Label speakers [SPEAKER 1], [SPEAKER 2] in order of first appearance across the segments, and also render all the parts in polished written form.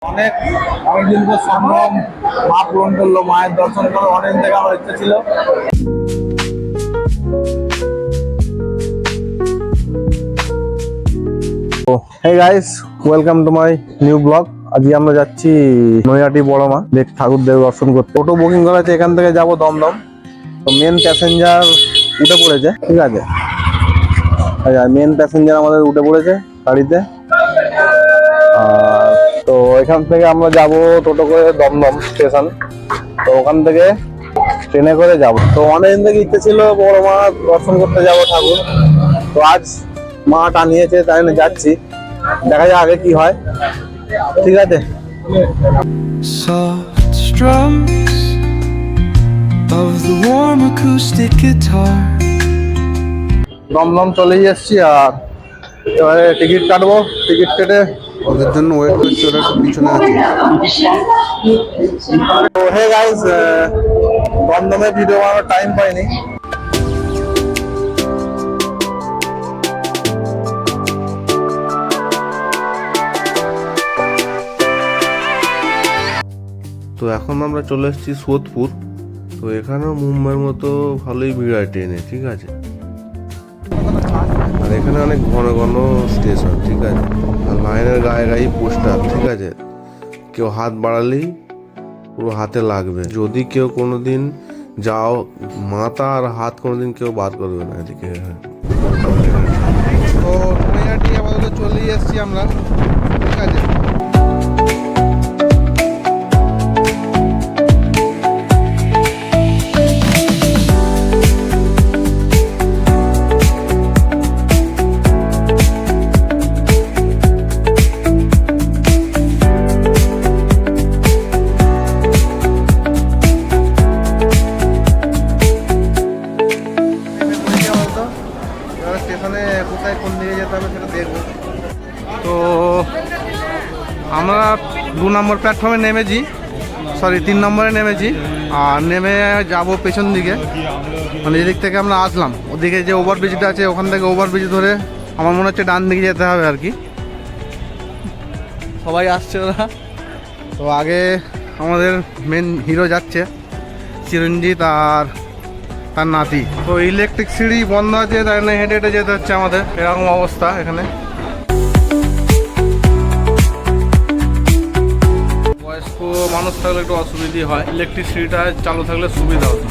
[SPEAKER 1] অনেক অনেকদিন পর সম্ভ্রম মা পূরণ করলো, মায়ের দর্শন করার অনেকদিন থেকে আমার ইচ্ছা ছিল।
[SPEAKER 2] Hey guys, welcome to my new vlog. আজকে আমরা যাচ্ছি নৈহাটি বড় মা ঠাকুর দেব দর্শন করতে। টোটো বুকিং করা আছে, এখান থেকে যাব দমদম। তো মেন প্যাসেঞ্জার উঠে পড়েছে, ঠিক আছে। মেন প্যাসেঞ্জার আমাদের উঠে পড়েছে গাড়িতে। তো এখান থেকে আমরা যাব টোটো করে দমদম স্টেশন। তো ওখান থেকে ট্রেনে করে যাব। তো অনেকদিন থেকে ইচ্ছে ছিল বড় মা দর্শন করতে যাব ঠাকুর। তো আজ মা টানিয়েছে, তাই জন্য যাচ্ছি। দেখা যাক আগে কি হয়, ঠিক আছে।
[SPEAKER 3] Soft strums of the warm acoustic guitar.
[SPEAKER 2] Dumdum চলে এসেছি, আর এবারে টিকিট কাটবো। টিকিট কেটে ওদের জন্য ওয়েট করছি, ওরা একটু পিছনে আছে। তো হে গাইস, দমদমে ভিডিও বানানোর টাইম পাইনি। তো এখন আমরা চলে এসেছি সোদপুর। তো এখানেও মুম্বাইয়ের মতো ভালোই ভিড় হয় ট্রেনে, ঠিক আছে। আর এখানে অনেক ঘন ঘন স্টেশন, ঠিক আছে। আর লাইনের গায়ে গায়ে পোস্টার, ঠিক আছে। কেউ হাত বাড়ালেই পুরো হাতে লাগবে। যদি কেউ কোনোদিন যাও, মাথা আর হাত কোনোদিন কেউ বাদ করবে না এদিকে। তো নৈহাটি আপাতত চলেই এসেছি আমরা, ঠিক আছে। স্টেশনে কোথায় কোন দিকে যেতে হবে সেটা দেখবো। তো আমরা 2 নম্বর প্ল্যাটফর্মে নেমেছি, 3 নম্বরে নেমেছি। আর নেমে যাব পেছন দিকে, মানে যেদিক থেকে আমরা আসলাম ওদিকে যে ওভারব্রিজটা আছে, ওখান থেকে ওভারব্রিজ ধরে আমার মনে হচ্ছে ডান দিকে যেতে হবে আর কি। সবাই আসছে ওরা। তো আগে আমাদের মেন হিরো যাচ্ছে, চিরঞ্জিত আর তার নাতি। তো ইলেকট্রিক সিঁড়ি বন্ধ আছে, তাই জন্য হেঁটে হেঁটে যেতে হচ্ছে আমাদের। এরকম অবস্থা এখানে। বয়স্ক মানুষ থাকলে একটু অসুবিধা হয়, ইলেকট্রিক সিঁড়িটা চালু থাকলে সুবিধা হতো।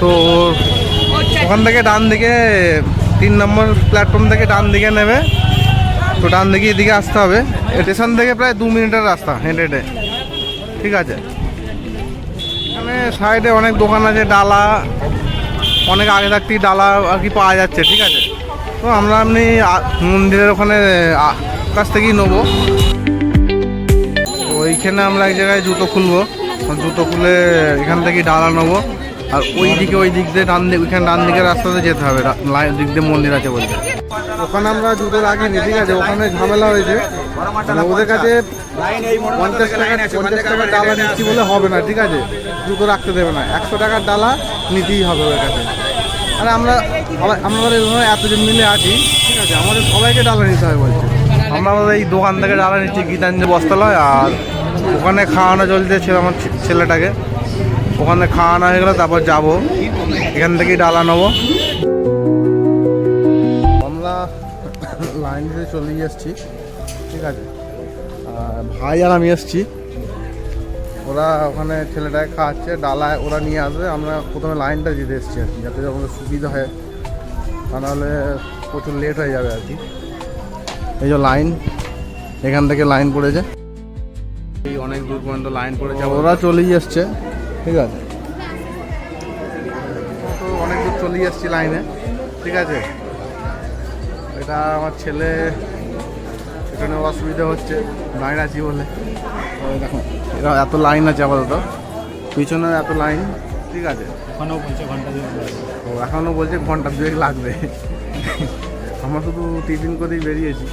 [SPEAKER 2] তো ওখান থেকে ডান দিকে 3 নম্বর প্ল্যাটফর্ম থেকে ডান দিকে নেবে। তো ডান দিকে এদিকে আসতে হবে। স্টেশন থেকে প্রায় 2 মিনিটের রাস্তা হেঁটে হেঁটে, ঠিক আছে। এখানে সাইডে অনেক দোকান আছে, ডালা অনেক আগে থাকতেই ডালা আর কি পাওয়া যাচ্ছে, ঠিক আছে। তো আমরা এমনি মন্দিরের ওখানে কাছ থেকেই নেবো। তো ওইখানে আমরা এক জায়গায় জুতো খুলবো, জুতো খুলে এখান থেকেই ডালা নেবো। আর ওই দিক দিয়ে ডান দিকে, ওইখানে ডান দিকের রাস্তাতে যেতে হবে, দিক দিয়ে মন্দির আছে বলতে। ওখানে আমরা জুতো রাখিনি, ঠিক আছে। ওখানে ঝামেলা হয়েছে, ওদের কাছে 50 টাকার ডালা নিচ্ছি বলে হবে না, ঠিক আছে। জুতো রাখতে দেবে না, 100 টাকার ডালা নিতেই হবে ওদের কাছে। আর আমাদের এতজন মিলে আছি, ঠিক আছে। আমাদের সবাইকে ডালা নিতে হয় বলছে। আমরা এই দোকান থেকে ডালা নিচ্ছি, গীতাঞ্জলি বস্ত্রালয়। আর ওখানে খাওয়ানো চলছে আমার ছেলেটাকে। ওখানে খাওয়ানো হয়ে গেলে তারপর যাবো, এখান থেকেই ডালা নেবো। আমরা লাইন দিয়ে চলে এসেছি, ঠিক আছে। ভাই আর আমি এসেছি, ওরা ওখানে ছেলেটাকে খাওয়াচ্ছে, ডালায় ওরা নিয়ে আসবে। আমরা প্রথমে লাইনটা দিতে এসেছি আর কি, যাতে আমাদের সুবিধা হয়, তা নাহলে প্রচুর লেট হয়ে যাবে আর কি। এই যে লাইন, এখান থেকে লাইন পড়েছে, এই অনেক দূর পর্যন্ত লাইন পড়েছে। ওরা চলেই এসছে, ঠিক আছে। তো অনেক দূর চলে এসেছি লাইনে, ঠিক আছে। এটা আমার ছেলে, এখানে অসুবিধা হচ্ছে লাইন আছি বলে। দেখো এত লাইন আছে আপাতত, পিছনে এত লাইন, ঠিক আছে। এখনও বলছে ঘন্টা 2 লাগবে। আমরা শুধু টিফিন করেই বেরিয়েছি।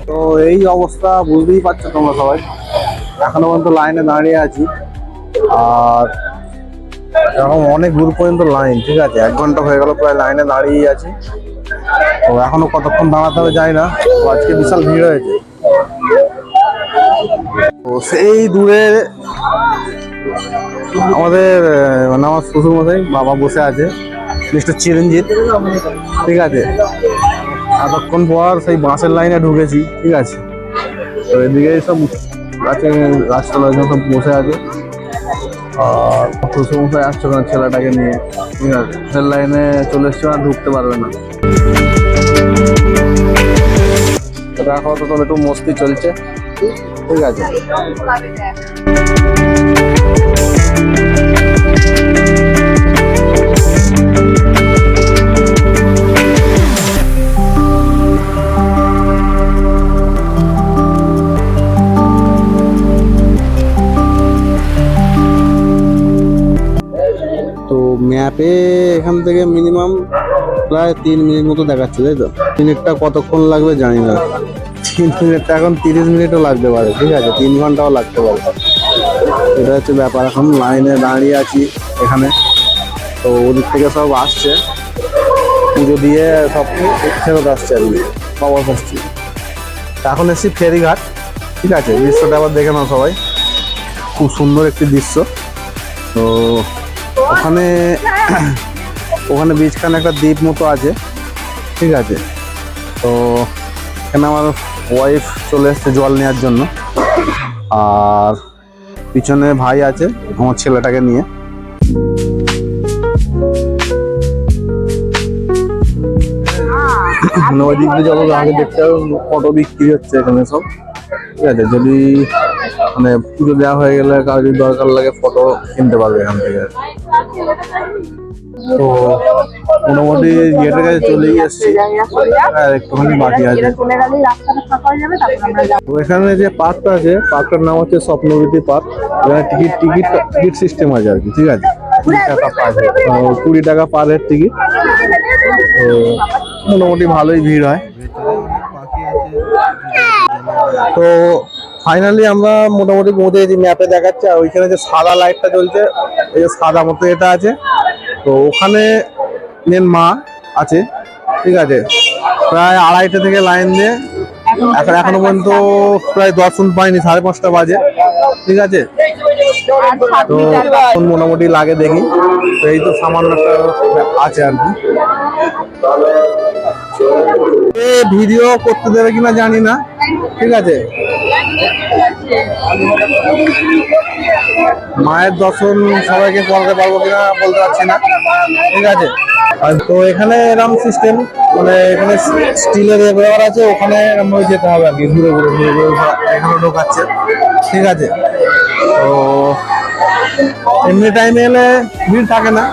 [SPEAKER 2] তো এই অবস্থা বুঝতেই পারছো তোমরা সবাই। এখনো পর্যন্ত লাইনে দাঁড়িয়ে আছি। আর এখন অনেক দূর পর্যন্ত লাইন, ঠিক আছে, 1 ঘন্টা হয়ে গেল প্রায় লাইনে দাঁড়িয়ে আছি। তো এখনো কতক্ষণ দাঁড়াতে হবে জানি না। তো আজকে বিশাল ভিড় হয়েছে। তো সেই দূরে আমাদের মানে আমার শ্বশুর মশাই বাবা বসে আছে, মিস্টার চিরঞ্জিত, ঠিক আছে। এতক্ষণ পর সেই বাসের লাইনে ঢুকেছি, ঠিক আছে। তো এদিকে সব গাছতলা সব বসে আছে। আর শ্বশুর মশাই আসছে ওখানে ছেলেটাকে নিয়ে, ঠিক আছে। বাসের লাইনে চলে এসছে, আর ঢুকতে পারবে না। দেখো তো একটু মস্তি চলছে, ঠিক আছে। তো ম্যাপে এখান থেকে মিনিমাম প্রায় 3 মিনিট মতো দেখাচ্ছে, তাই তো। মিনিটটা কতক্ষণ লাগবে জানি না। 3 মিনিটটা এখন 30 মিনিটও লাগতে পারে, ঠিক আছে, 3 ঘন্টাও লাগতে পারে। এটা হচ্ছে ব্যাপার। এখন লাইনে দাঁড়িয়ে আছি এখানে। তো ওদিক থেকে সব আসছে, পুজো দিয়ে সব ফেরত আসছে আর কি, বাবার আসছি। এখন এসছি ফেরিঘাট, ঠিক আছে। দৃশ্যটা আবার দেখে নাও সবাই, খুব সুন্দর একটি দৃশ্য। তো ওখানে ওখানে বীজখানে একটা দ্বীপ মতো আছে, ঠিক আছে। তো এখানে আমার ওয়াইফ চলে এসছে জল নেওয়ার জন্য। আর পিছনে ভাই আছে আমার ছেলেটাকে নিয়ে। ওই দিক দিয়ে যাবো, আগে দেখতে হবে ফটো বিক্রি হচ্ছে এখানে সব, ঠিক আছে। যদি মানে পুজো দেওয়া হয়ে গেলে কারো যদি দরকার লাগে ফটো কিনতে পারবে এখান থেকে। তো মোটামুটি গেটের কাছে চলেই এসছি, আর একটুখানি বাকি আছে। তো এখানে যে পার্কটা আছে, পার্কটার নাম হচ্ছে স্বপ্নবীথি পার্ক। এখানে টিকিট সিস্টেম আছে আর কি, ঠিক আছে। 20 টাকা পার হেড টিকিট। তো মোটামুটি ভালোই ভিড় হয়। তো ফাইনালি আমরা মোটামুটি পৌঁছে গেছি, ম্যাপে দেখাচ্ছে। আর ওইখানে যে সাদা লাইটটা জ্বলছে, এই যে সাদা মতো এটা আছে, তো ওখানে মেন মা আছে, ঠিক আছে। প্রায় 2:30 থেকে লাইন দিয়ে এখনো পর্যন্ত প্রায় দর্শন পাইনি, 5:30 বাজে, ঠিক আছে। তো মোটামুটি লাগে দেখি। তো এই তো সামান্য একটা আছে আর কি। ভিডিও করতে দেবে কিনা জানি না, ঠিক আছে। মায়ের দর্শন সবাইকে করতে পারবো কিনা বলতে পারছি না, ঠিক আছে। তো এখানে এরকম সিস্টেম, মানে এখানে স্টিলের ব্যবহার আছে, ওখানে আমাকে যেতে হবে আর কি, ঘুরে ঘুরে ঘুরে ঘুরে এখানে ঢোকাচ্ছে, ঠিক আছে। তো এমনি টাইমে এলে ভিড় থাকে না,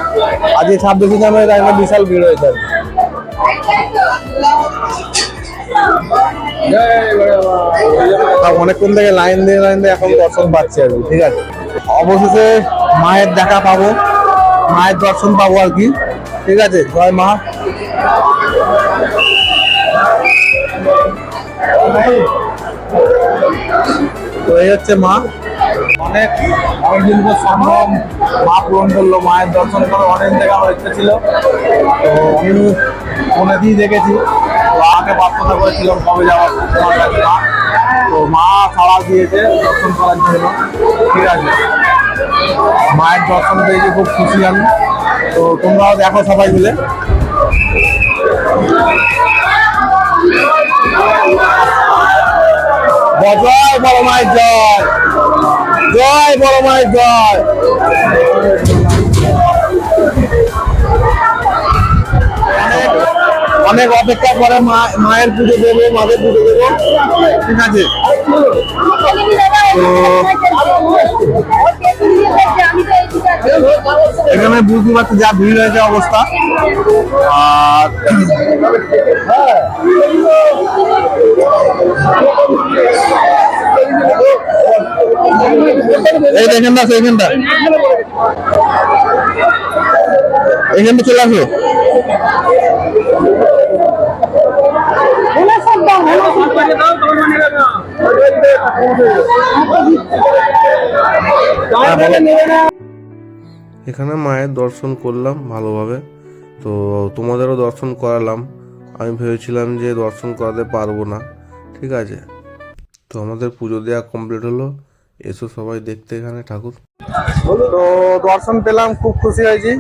[SPEAKER 2] আজকে 26 জানুয়ারি টাইমে বিশাল ভিড় হয়েছে আর কি। অনেকক্ষণ থেকে লাইন দিয়ে এখন দর্শন পাচ্ছি আর কি, ঠিক আছে। অবশেষে মায়ের দেখা পাবো, মায়ের দর্শন পাবো আর কি, ঠিক আছে। জয় মা। তো এই হচ্ছে মা।
[SPEAKER 1] অনেকদিন পর সম্ভব মা পূরণ করলো, মায়ের দর্শন করার অনেক থেকে আমার ইচ্ছা ছিল। তো আমি ফোনে দিয়ে দেখেছি, তো আমাকে প্রার্থনা করেছিলাম কবে যাওয়ার তোমার কাছে মা। তো মা ছাড়া দিয়েছে দর্শন করার জন্য, ঠিক আছে। মায়ের দর্শন পেয়েছি, খুব খুশি আমি। তো তোমরাও দেখো সবাই মিলে। জয় বড় মায়ের জয়, জয় বড় মায়ের জয়। অনেক অপেক্ষা করে মায়ের পুজো দেবো, মাদের পুজো দেবো, ঠিক আছে। তো এখানে বুঝতে পারছি যা ভিড় হয়েছে অবস্থা। আর এই দেখেন না, সেইখানটা এখানটা চলে আসো।
[SPEAKER 2] এখানে মায়ের দর্শন করলাম ভালোভাবে, তো তোমাদেরও দর্শন করালাম। আমি ভেবেছিলাম যে দর্শন করাতে পারবো না, ঠিক আছে। তো আমাদের পুজো দেওয়া কমপ্লিট হলো। এসো সবাই দেখতে এখানে ঠাকুর।
[SPEAKER 1] তো দর্শন পেলাম, খুব খুশি হয়েছি,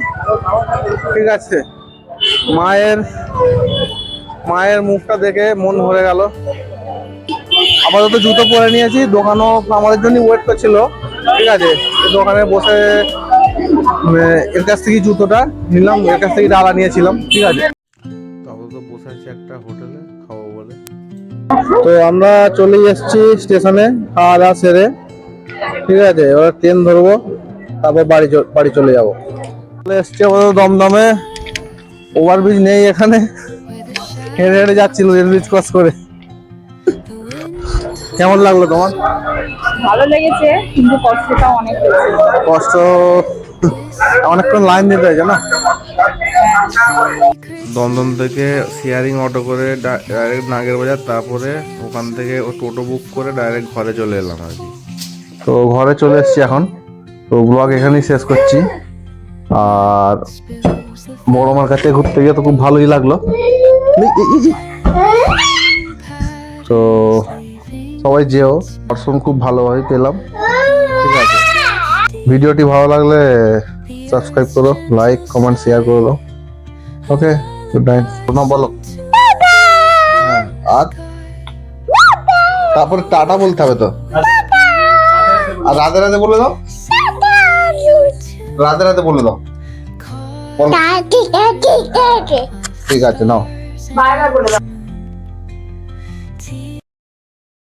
[SPEAKER 1] ঠিক আছে। মায়ের মুখটা দেখে মন ভরে গেল। আপাতত জুতো পরে নিয়েছি, দোকানও আমাদের জন্য ওয়েট করছিল, ঠিক আছে। দোকানে বসে এর কাছ থেকে জুতোটা নিলাম, এর কাছ থেকে ডালা নিয়েছিলাম, ঠিক আছে।
[SPEAKER 2] তো আপাতত বসে আছি একটা হোটেলে খাবো বলে।
[SPEAKER 1] তো আমরা চলে এসেছি স্টেশনে খাওয়া দাওয়া সেরে, ঠিক আছে। এবার ট্রেন ধরবো, তারপর বাড়ি চলে যাবো। চলে এসছি আমাদের দমদমে। ওভারব্রিজ নেই এখানে, হেঁটে হেঁটে যাচ্ছিল রেলব্রিজ ক্রস করে। কেমন লাগলো তোমার?
[SPEAKER 4] ভালো লেগেছে, কিন্তু কষ্টটাও অনেক হয়েছে।
[SPEAKER 1] কষ্ট, অনেকক্ষণ লাইন দিতে হয়েছে না।
[SPEAKER 2] দমদম থেকে শেয়ারিং অটো করে ডাইরেক্ট নাগের বাজার, তারপরে ওখান থেকে ও টোটো বুক করে ডাইরেক্ট ঘরে চলে এলাম আর কি।
[SPEAKER 1] তো ঘরে চলে এসেছি এখন। তো ব্লগ এখানেই শেষ করছি। আর বড় মার কাছে ঘুরতে গিয়ে তো খুব ভালোই লাগলো। তো সবাই যেও, দর্শন খুব ভালোভাবে পেলাম, ঠিক আছে। ভিডিওটি ভালো লাগলে সাবস্ক্রাইব করো, লাইক কমেন্ট শেয়ার করে দাও। ওকে, গুড নাইট। তোমরা বলো। হ্যাঁ, আর তারপরে টাটা বলতে হবে তো। আর রাধে রাধে বলে দাও, রাধে রাধে বলে দাও। বলো। ঠিক আছে, নাও।
[SPEAKER 4] বারবার বলে দাও।